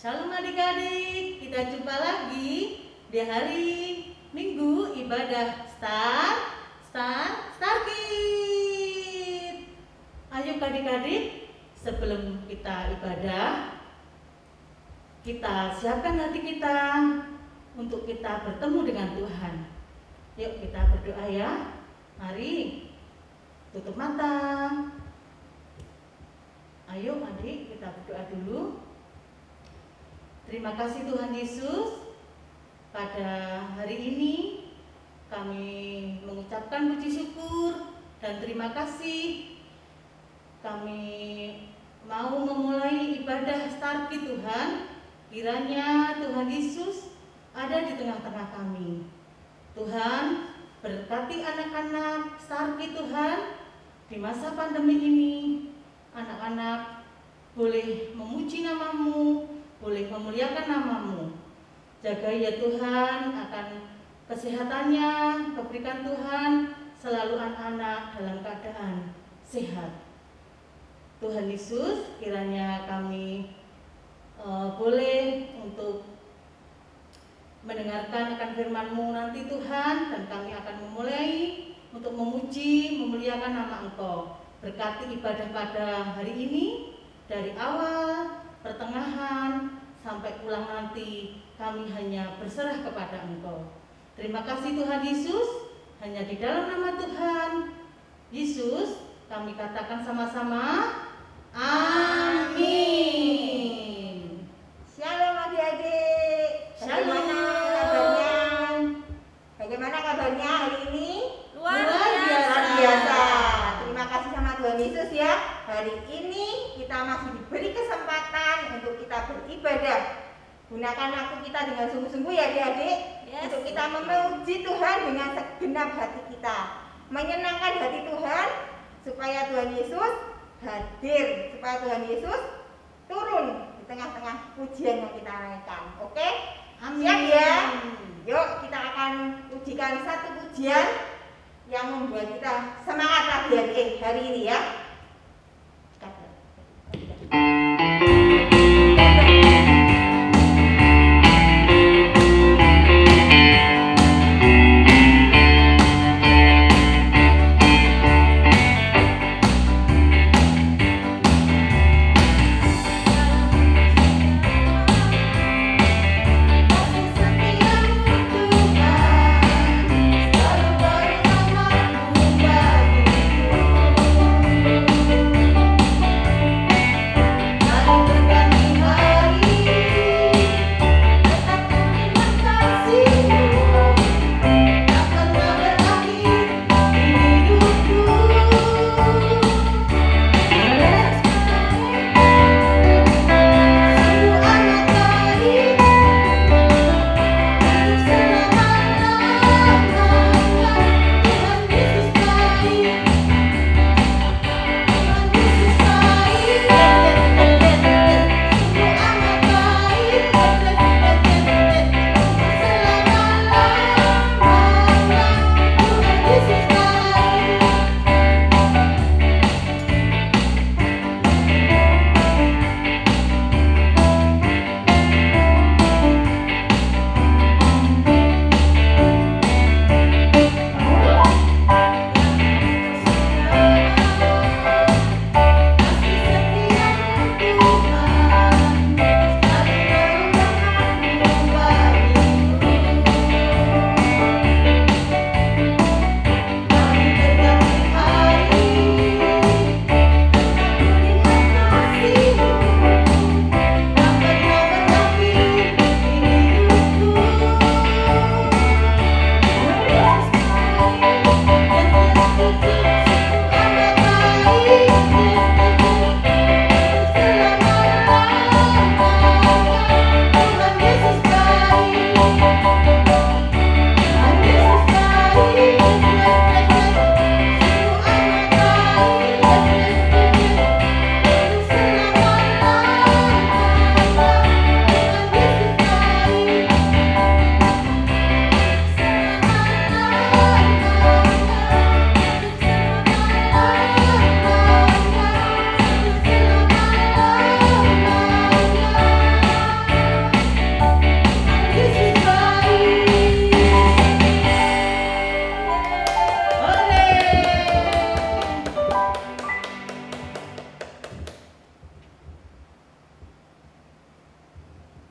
Shalom adik-adik, kita jumpa lagi di hari Minggu ibadah Star Kid. Ayo adik-adik, sebelum kita ibadah, kita siapkan hati kita untuk kita bertemu dengan Tuhan. Yuk kita berdoa ya. Mari tutup mata. Ayo adik, kita berdoa dulu. Terima kasih Tuhan Yesus, pada hari ini kami mengucapkan puji syukur dan terima kasih. Kami mau memulai ibadah Star Kid Tuhan. Kiranya Tuhan Yesus ada di tengah-tengah kami. Tuhan, berkati anak-anak Star Kid Tuhan di masa pandemi ini. Anak-anak boleh memuji nama-Mu, boleh memuliakan nama-Mu. Jaga ya Tuhan akan kesehatannya, berikan Tuhan selalu anak-anak dalam keadaan sehat. Tuhan Yesus, kiranya kami boleh untuk mendengarkan akan firman-Mu nanti Tuhan, dan kami akan memulai untuk memuji, memuliakan nama Engkau. Berkati ibadah pada hari ini, dari awal, pertengahan, sampai pulang nanti, kami hanya berserah kepada Engkau. Terima kasih Tuhan Yesus, hanya di dalam nama Tuhan Yesus kami katakan sama-sama, amin. Shalom adik-adik. Bagaimana kabarnya hari ini? Luar biasa. Terima kasih sama Tuhan Yesus ya. Hari ini kita masih diberi kesempatan untuk kita beribadah. Gunakan waktu kita dengan sungguh-sungguh ya adik-adik, untuk kita memuji Tuhan dengan segenap hati kita, menyenangkan hati Tuhan, supaya Tuhan Yesus hadir, supaya Tuhan Yesus turun di tengah-tengah pujian yang kita naikkan. Oke? Amin. Siap ya? Yuk kita akan pujikan satu pujian yang membuat kita semangat lagi hari ini ya. Selalu bernama-Mu bagiku.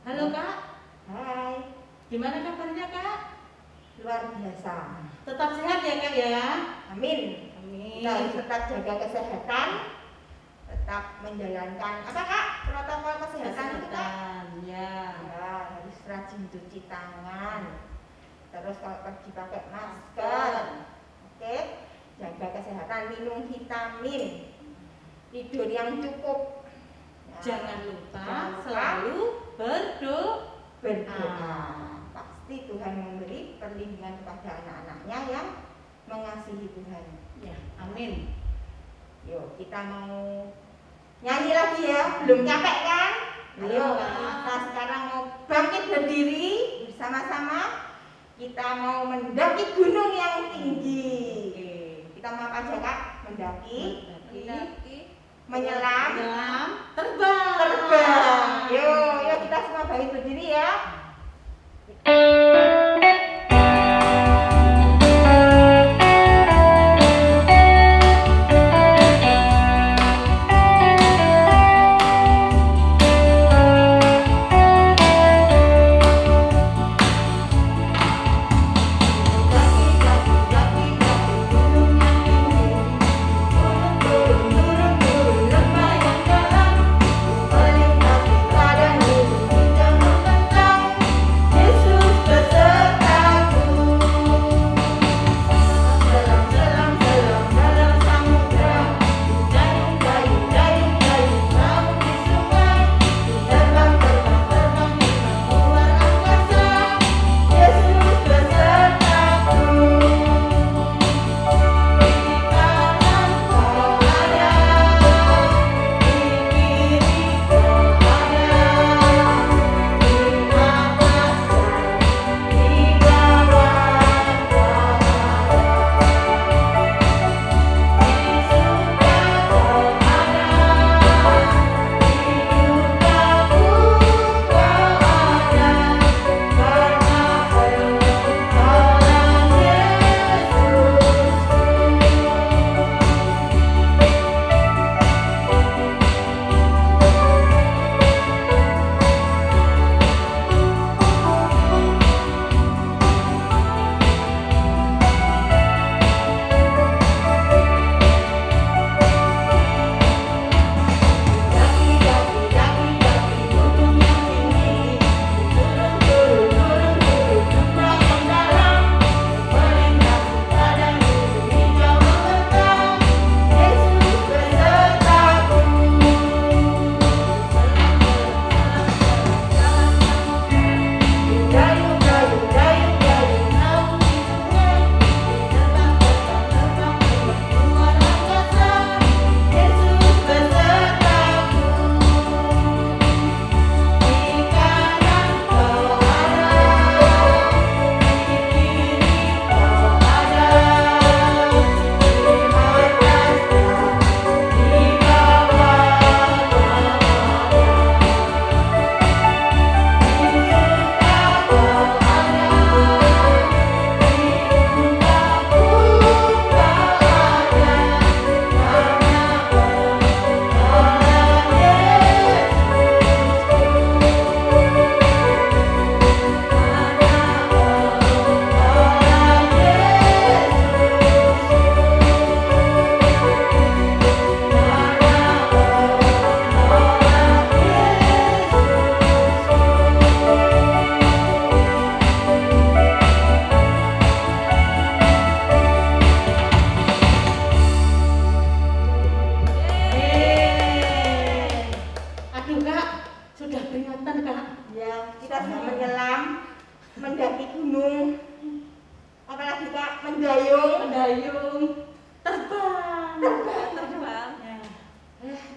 Halo Kak, Hai. gimana kabarnya Kak? Luar biasa. Tetap sehat ya Kak ya? Amin. Amin. Kita harus tetap jaga kesehatan, tetap menjalankan apa Kak? Protokol kesehatan itu Kak? Ya. Ya, harus rajin cuci tangan. Terus kalau pergi pakai masker. Oke. Jaga kesehatan, minum vitamin. Tidur yang cukup. Ya. Jangan lupa Jangan lupa selalu berdoa. Pasti Tuhan memberi perlindungan kepada anak-anaknya yang mengasihi Tuhan. Ya, amin. Yuk, kita mau nyanyi lagi ya. Belum capek kan? Ayo, Belum. kita sekarang mau bangkit berdiri bersama-sama. Kita mau mendaki gunung yang tinggi. Kita mau apa aja Kak? Mendaki, menyelam, terbang. Yuk kita semua bangkit berdiri ya.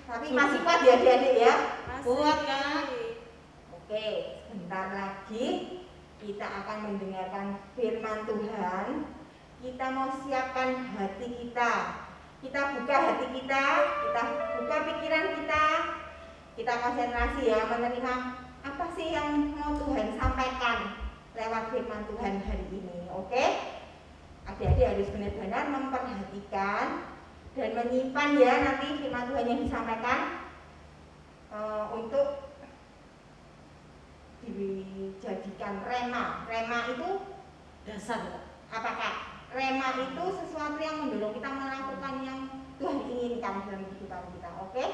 Tapi masih kuat ya adik-adik ya? Kuat Kak. Oke, sebentar lagi kita akan mendengarkan firman Tuhan. Kita mau siapkan hati kita. Kita buka hati kita buka pikiran kita konsentrasi ya menerima apa sih yang mau Tuhan sampaikan lewat firman Tuhan hari ini. Oke? Adik-adik harus benar-benar memperhatikan dan menyimpan ya nanti firman Tuhan yang disampaikan untuk Rema itu dasar, Kak. apakah rema itu sesuatu yang mendorong kita melakukan yang Tuhan inginkan dalam kehidupan kita, oke?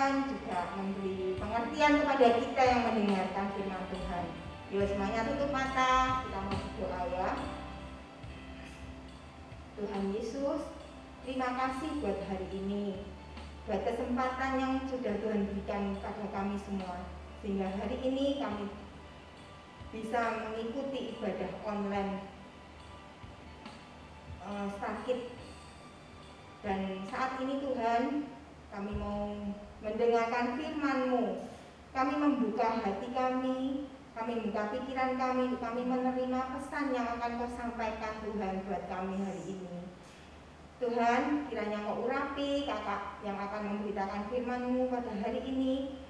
Tuhan juga memberi pengertian kepada kita yang mendengarkan firman Tuhan. Yuk semuanya tutup mata, kita mau berdoa ya. Tuhan Yesus, terima kasih buat hari ini, buat kesempatan yang sudah Tuhan berikan pada kami semua, sehingga hari ini kami bisa mengikuti ibadah online sakit. Dan saat ini Tuhan, kami mau mendengarkan firman-Mu. Kami membuka hati kami membuka pikiran kami menerima pesan yang akan Kau sampaikan Tuhan buat kami hari ini. Tuhan, kiranya Kau urapi kakak yang akan memberitakan firman-Mu pada hari ini.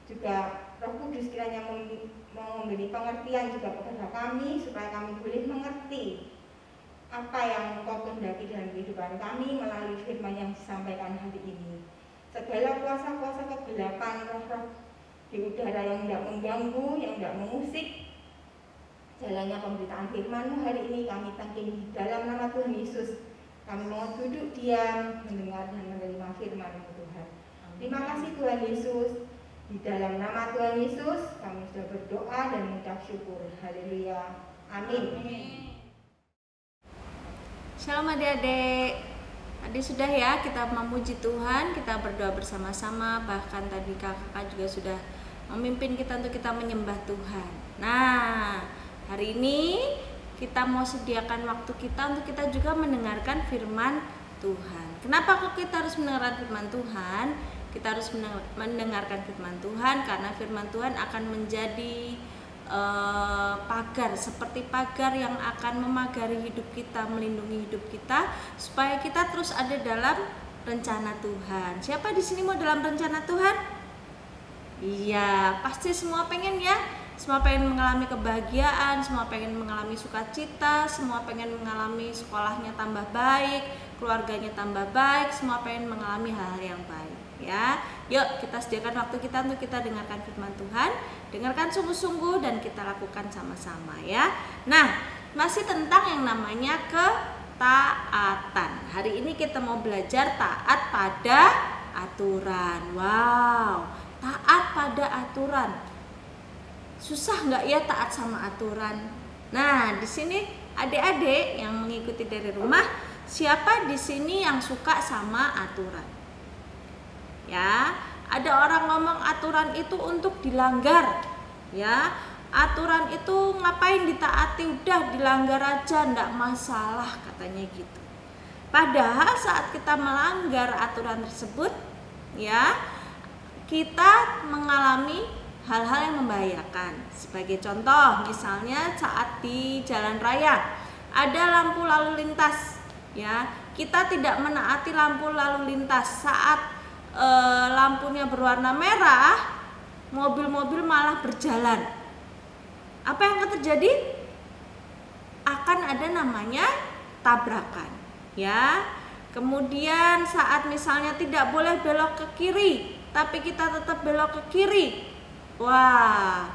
Juga Roh Kudus kiranya memberi pengertian juga kepada kami, supaya kami boleh mengerti apa yang Kau kehendaki dalam kehidupan kami melalui firman yang disampaikan hari ini. Segala kuasa-kuasa kegelapan, roh-roh di udara yang tidak mengganggu, yang tidak mengusik jalannya pemberitaan firman-Mu hari ini, kami tangking di dalam nama Tuhan Yesus. Kami mau duduk diam, mendengar dan menerima firman-Mu Tuhan. Terima kasih Tuhan Yesus. Di dalam nama Tuhan Yesus kami sudah berdoa dan mengucap syukur. Haleluya. Amin. Shalom adik-adik. Tadi sudah ya kita memuji Tuhan, kita berdoa bersama-sama, bahkan tadi kakak juga sudah memimpin kita untuk kita menyembah Tuhan. Nah, hari ini kita mau sediakan waktu kita untuk kita juga mendengarkan firman Tuhan. Kenapa kok kita harus mendengarkan firman Tuhan? Kita harus mendengarkan firman Tuhan karena firman Tuhan akan menjadi pagar, seperti pagar yang akan memagari hidup kita, melindungi hidup kita supaya kita terus ada dalam rencana Tuhan. Siapa di sini mau dalam rencana Tuhan? Iya, pasti semua pengen ya. Semua pengen mengalami kebahagiaan, semua pengen mengalami sukacita, semua pengen mengalami sekolahnya tambah baik, keluarganya tambah baik, semua pengen mengalami hal-hal yang baik. Ya, yuk kita sediakan waktu kita untuk kita dengarkan firman Tuhan, dengarkan sungguh-sungguh dan kita lakukan sama-sama ya. Nah, masih tentang yang namanya ketaatan. Hari ini kita mau belajar taat pada aturan. Wow, taat pada aturan. Susah nggak ya taat sama aturan? Nah, di sini adik-adik yang mengikuti dari rumah, siapa di sini yang suka sama aturan? Ya, ada orang ngomong aturan itu untuk dilanggar. Ya, aturan itu ngapain ditaati, udah dilanggar aja ndak masalah katanya gitu. Padahal saat kita melanggar aturan tersebut, ya, kita mengalami hal-hal yang membahayakan. Sebagai contoh, misalnya saat di jalan raya ada lampu lalu lintas, ya, kita tidak menaati lampu lalu lintas. Saat lampunya berwarna merah, mobil-mobil malah berjalan. Apa yang akan terjadi? Akan ada namanya tabrakan, ya. Kemudian saat misalnya tidak boleh belok ke kiri, tapi kita tetap belok ke kiri, wah,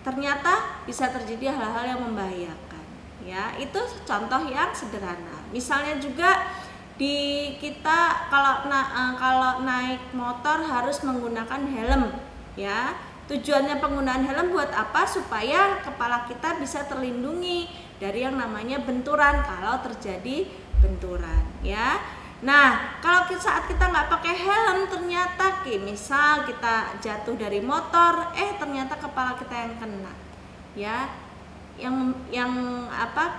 ternyata bisa terjadi hal-hal yang membahayakan. Ya, itu contoh yang sederhana. Misalnya juga di kita kalau naik motor harus menggunakan helm, ya. Tujuannya penggunaan helm buat apa? Supaya kepala kita bisa terlindungi dari yang namanya benturan kalau terjadi benturan, ya. Nah, kalau saat kita nggak pakai helm, ternyata misal kita jatuh dari motor, ternyata kepala kita yang kena, ya. Yang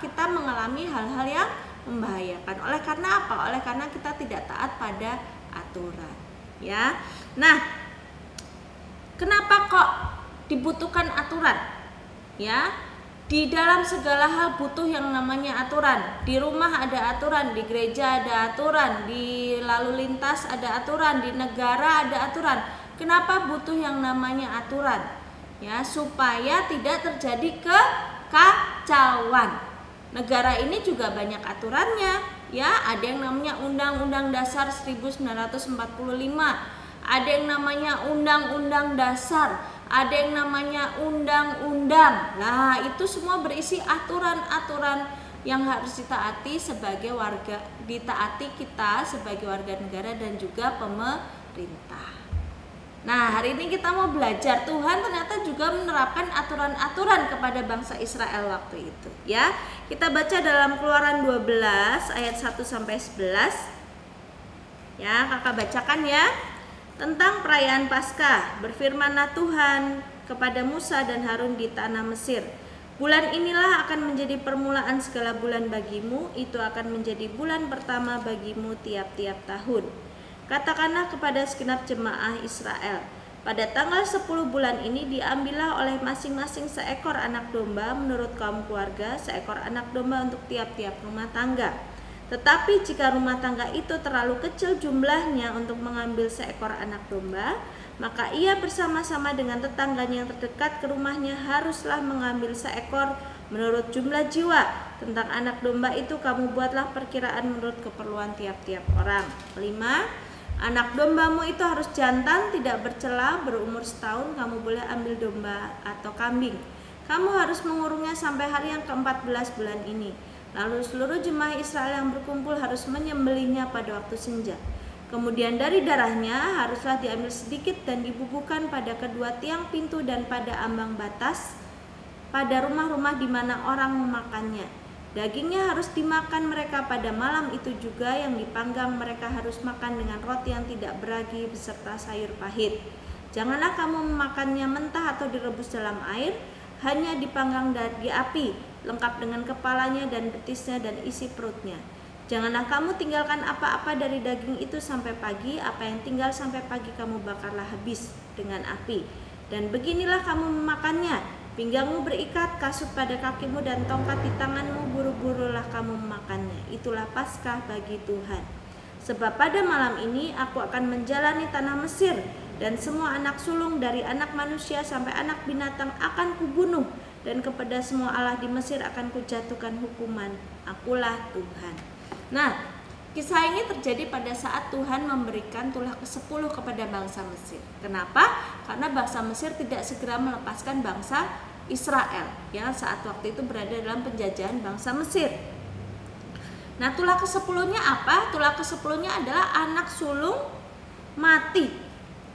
kita mengalami hal-hal yang membahayakan. Oleh karena apa? Oleh karena kita tidak taat pada aturan, ya. Nah, kenapa kok dibutuhkan aturan? Ya, di dalam segala hal butuh yang namanya aturan. Di rumah ada aturan, di gereja ada aturan, di lalu lintas ada aturan, di negara ada aturan. Kenapa butuh yang namanya aturan? Ya, supaya tidak terjadi kekacauan. Negara ini juga banyak aturannya, ya. Ada yang namanya Undang-Undang Dasar 1945, ada yang namanya Undang-Undang Dasar, ada yang namanya undang-undang. Nah, itu semua berisi aturan-aturan yang harus ditaati sebagai warga, ditaati kita sebagai warga negara dan juga pemerintah. perintah. Nah, hari ini kita mau belajar Tuhan ternyata juga menerapkan aturan-aturan kepada bangsa Israel waktu itu, ya. Kita baca dalam Keluaran 12 ayat 1 sampai 11. Ya, Kakak bacakan ya. Tentang perayaan Paskah, berfirmanlah Tuhan kepada Musa dan Harun di tanah Mesir. Bulan inilah akan menjadi permulaan segala bulan bagimu, itu akan menjadi bulan pertama bagimu tiap-tiap tahun. Katakanlah kepada segenap jemaah Israel, pada tanggal 10 bulan ini diambillah oleh masing-masing seekor anak domba menurut kaum keluarga, seekor anak domba untuk tiap-tiap rumah tangga. Tetapi jika rumah tangga itu terlalu kecil jumlahnya untuk mengambil seekor anak domba, maka ia bersama-sama dengan tetangganya yang terdekat ke rumahnya haruslah mengambil seekor menurut jumlah jiwa. Tentang anak domba itu kamu buatlah perkiraan menurut keperluan tiap-tiap orang. 5. Anak dombamu itu harus jantan, tidak bercela, berumur setahun. Kamu boleh ambil domba atau kambing. Kamu harus mengurungnya sampai hari yang ke-14 bulan ini. Lalu seluruh jemaah Israel yang berkumpul harus menyembelihnya pada waktu senja. Kemudian dari darahnya haruslah diambil sedikit dan dibubuhkan pada kedua tiang pintu dan pada ambang batas, pada rumah-rumah di mana orang memakannya. Dagingnya harus dimakan mereka pada malam itu juga, yang dipanggang mereka harus makan dengan roti yang tidak beragi beserta sayur pahit. Janganlah kamu memakannya mentah atau direbus dalam air, hanya dipanggang di api, lengkap dengan kepalanya dan betisnya dan isi perutnya. Janganlah kamu tinggalkan apa-apa dari daging itu sampai pagi, apa yang tinggal sampai pagi kamu bakarlah habis dengan api. Dan beginilah kamu memakannya. Pinggangmu berikat, kasut pada kakimu dan tongkat di tanganmu, buru-burulah kamu memakannya. Itulah Paskah bagi Tuhan. Sebab pada malam ini aku akan menjalani tanah Mesir, dan semua anak sulung dari anak manusia sampai anak binatang akan kubunuh, dan kepada semua Allah di Mesir akan kujatuhkan hukuman. Akulah Tuhan. Nah, kisah ini terjadi pada saat Tuhan memberikan tulah ke-10 kepada bangsa Mesir. Kenapa? Karena bangsa Mesir tidak segera melepaskan bangsa Israel yang saat waktu itu berada dalam penjajahan bangsa Mesir. Nah, tulah ke-10-nya apa? Tulah ke-10-nya adalah anak sulung mati.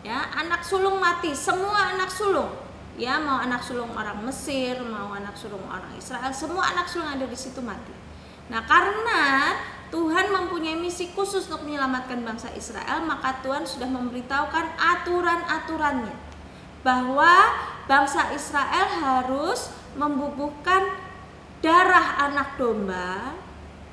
Ya, anak sulung mati, semua anak sulung. Ya, mau anak sulung orang Mesir, mau anak sulung orang Israel, semua anak sulung ada di situ mati. Nah, karena Tuhan mempunyai misi khusus untuk menyelamatkan bangsa Israel, maka Tuhan sudah memberitahukan aturan-aturannya bahwa bangsa Israel harus membubuhkan darah anak domba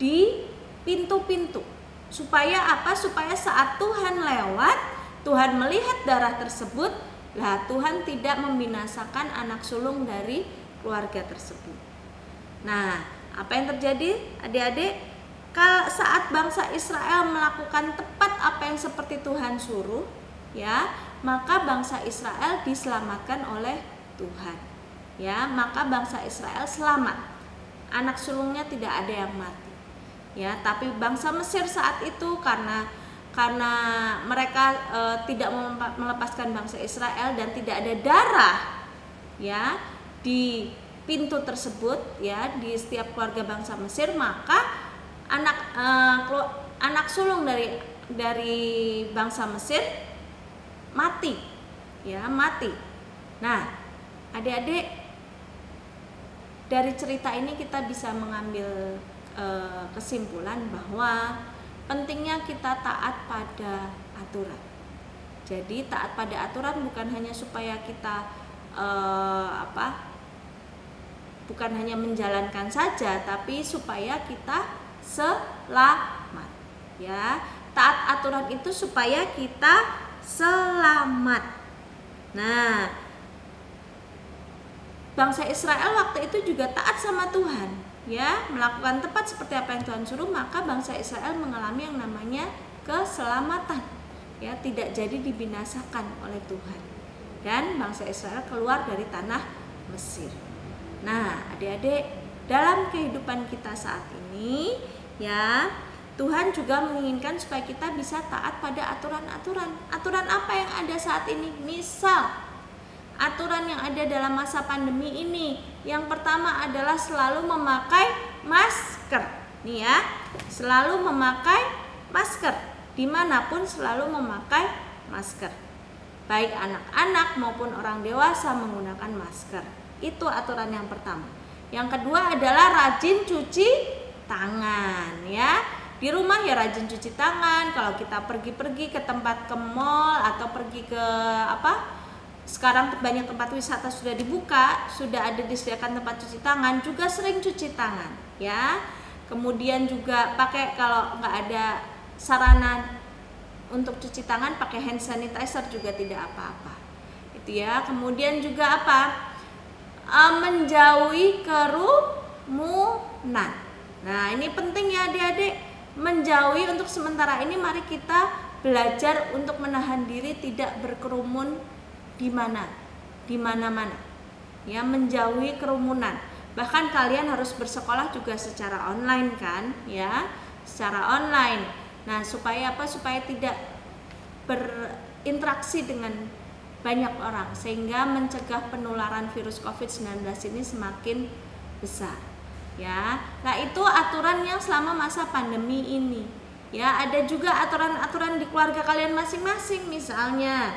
di pintu-pintu. Supaya apa? Supaya saat Tuhan lewat, Tuhan melihat darah tersebut, lah Tuhan tidak membinasakan anak sulung dari keluarga tersebut. Nah, apa yang terjadi adik-adik? Saat bangsa Israel melakukan tepat apa yang seperti Tuhan suruh, ya, maka bangsa Israel diselamatkan oleh Tuhan. Ya, maka bangsa Israel selamat. Anak sulungnya tidak ada yang mati. Ya, tapi bangsa Mesir saat itu karena mereka tidak melepaskan bangsa Israel dan tidak ada darah, ya, di pintu tersebut, ya, di setiap keluarga bangsa Mesir, maka anak sulung dari bangsa Mesir mati, ya, mati. Nah, adik-adik, dari cerita ini kita bisa mengambil kesimpulan bahwa pentingnya kita taat pada aturan. Jadi taat pada aturan bukan hanya supaya kita bukan hanya menjalankan saja, tapi supaya kita selamat. Ya, taat aturan itu supaya kita selamat. Nah, bangsa Israel waktu itu juga taat sama Tuhan, ya, melakukan tepat seperti apa yang Tuhan suruh, maka bangsa Israel mengalami yang namanya keselamatan, ya, tidak jadi dibinasakan oleh Tuhan, dan bangsa Israel keluar dari tanah Mesir. Nah, adik-adik, dalam kehidupan kita saat ini, ya, Tuhan juga menginginkan supaya kita bisa taat pada aturan-aturan. Aturan apa yang ada saat ini? Misal, aturan yang ada dalam masa pandemi ini, yang pertama adalah selalu memakai masker. Nih ya, selalu memakai masker. Dimanapun selalu memakai masker. Baik anak-anak maupun orang dewasa menggunakan masker. Itu aturan yang pertama. Yang kedua adalah rajin cuci tangan ya. Di rumah ya rajin cuci tangan. Kalau kita pergi-pergi ke tempat, ke mall atau pergi ke sekarang banyak tempat wisata sudah dibuka, sudah ada disediakan tempat cuci tangan, juga sering cuci tangan ya. Kemudian juga pakai, kalau nggak ada sarana untuk cuci tangan, pakai hand sanitizer juga tidak apa-apa. Itu ya. Kemudian juga menjauhi kerumunan. Nah, ini penting ya adik-adik. Menjauhi untuk sementara ini, mari kita belajar untuk menahan diri tidak berkerumun di mana-mana. Ya, menjauhi kerumunan. Bahkan kalian harus bersekolah juga secara online kan, ya, secara online. Nah, supaya apa? Supaya tidak berinteraksi dengan banyak orang, sehingga mencegah penularan virus COVID-19 ini semakin besar. Ya, nah itu aturan yang selama masa pandemi ini. Ya, ada juga aturan-aturan di keluarga kalian masing-masing, misalnya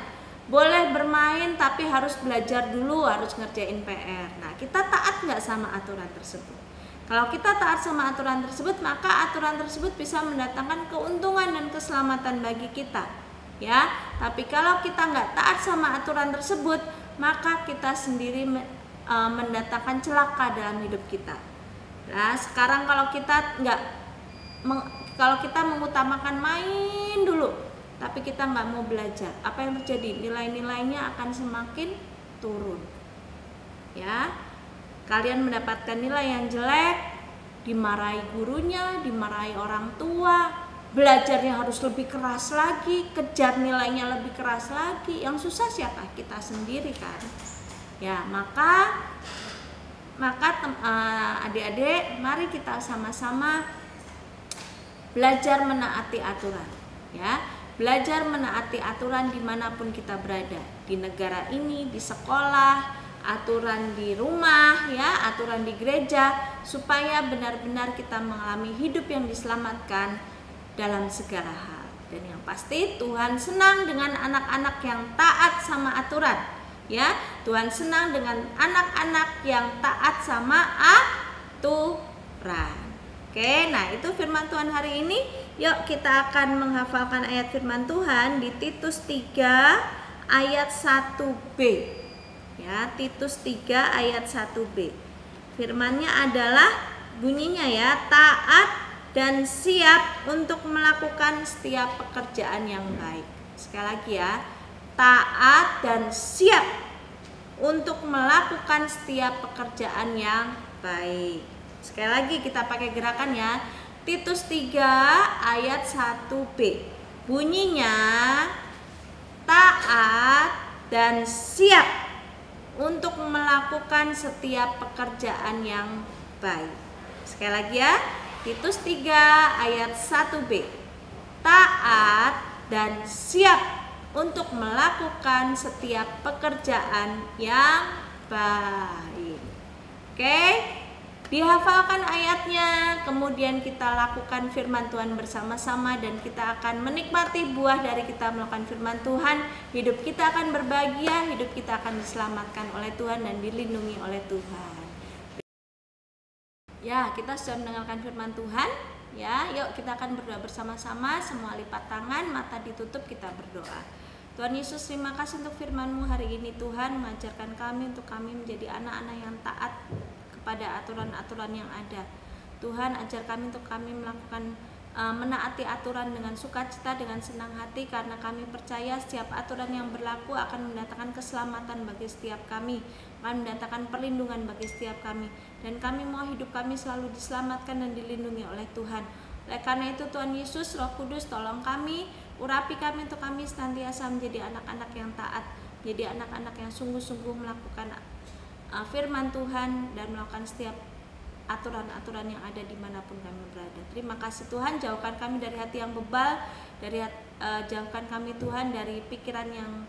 boleh bermain tapi harus belajar dulu, harus ngerjain PR. Nah, kita taat nggak sama aturan tersebut? Kalau kita taat sama aturan tersebut, maka aturan tersebut bisa mendatangkan keuntungan dan keselamatan bagi kita. Ya, tapi kalau kita nggak taat sama aturan tersebut, maka kita sendiri mendatangkan celaka dalam hidup kita. Nah, sekarang kalau kita mengutamakan main dulu, tapi kita nggak mau belajar, apa yang terjadi? Nilai-nilainya akan semakin turun. Ya, kalian mendapatkan nilai yang jelek, dimarahi gurunya, dimarahi orang tua, belajarnya harus lebih keras lagi, kejar nilainya lebih keras lagi. Yang susah siapa? Kita sendiri kan. Ya, maka adik-adik, mari kita sama-sama belajar menaati aturan. Ya, belajar menaati aturan dimanapun kita berada, di negara ini, di sekolah, aturan di rumah, ya, aturan di gereja, supaya benar-benar kita mengalami hidup yang diselamatkan dalam segala hal. Dan yang pasti Tuhan senang dengan anak-anak yang taat sama aturan, ya. Tuhan senang dengan anak-anak yang taat sama aturan. Oke, nah itu firman Tuhan hari ini. Yuk kita akan menghafalkan ayat firman Tuhan di Titus 3 ayat 1b. Ya, Titus 3 ayat 1b. Firmannya adalah bunyinya ya, taat dan siap untuk melakukan setiap pekerjaan yang baik. Sekali lagi ya, taat dan siap untuk melakukan setiap pekerjaan yang baik. Sekali lagi kita pakai gerakan ya. Titus 3 ayat 1b. Bunyinya taat dan siap untuk melakukan setiap pekerjaan yang baik. Sekali lagi ya. Titus 3 ayat 1b. Taat dan siap untuk melakukan setiap pekerjaan yang baik. Oke? Dihafalkan ayatnya, kemudian kita lakukan firman Tuhan bersama-sama, dan kita akan menikmati buah dari kita melakukan firman Tuhan. Hidup kita akan berbahagia, hidup kita akan diselamatkan oleh Tuhan dan dilindungi oleh Tuhan. Ya, kita sudah mendengarkan firman Tuhan. Ya, yuk kita akan berdoa bersama-sama. Semua lipat tangan, mata ditutup, kita berdoa. Tuhan Yesus, terima kasih untuk firman-Mu hari ini. Tuhan, mengajarkan kami untuk kami menjadi anak-anak yang taat pada aturan-aturan yang ada. Tuhan, ajar kami untuk kami melakukan menaati aturan dengan sukacita, dengan senang hati, karena kami percaya setiap aturan yang berlaku akan mendatangkan keselamatan bagi setiap kami, akan mendatangkan perlindungan bagi setiap kami, dan kami mau hidup kami selalu diselamatkan dan dilindungi oleh Tuhan. Oleh karena itu Tuhan Yesus, Roh Kudus, tolong kami, urapi kami untuk kami senantiasa menjadi anak-anak yang taat, menjadi anak-anak yang sungguh-sungguh melakukan firman Tuhan dan melakukan setiap aturan-aturan yang ada dimanapun kami berada. Terima kasih Tuhan, jauhkan kami dari hati yang bebal, jauhkan kami Tuhan dari pikiran yang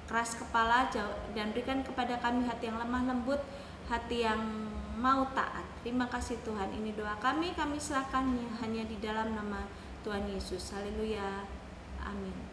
keras kepala, dan berikan kepada kami hati yang lemah lembut, hati yang mau taat. Terima kasih Tuhan, ini doa kami serahkan hanya di dalam nama Tuhan Yesus. Haleluya, amin.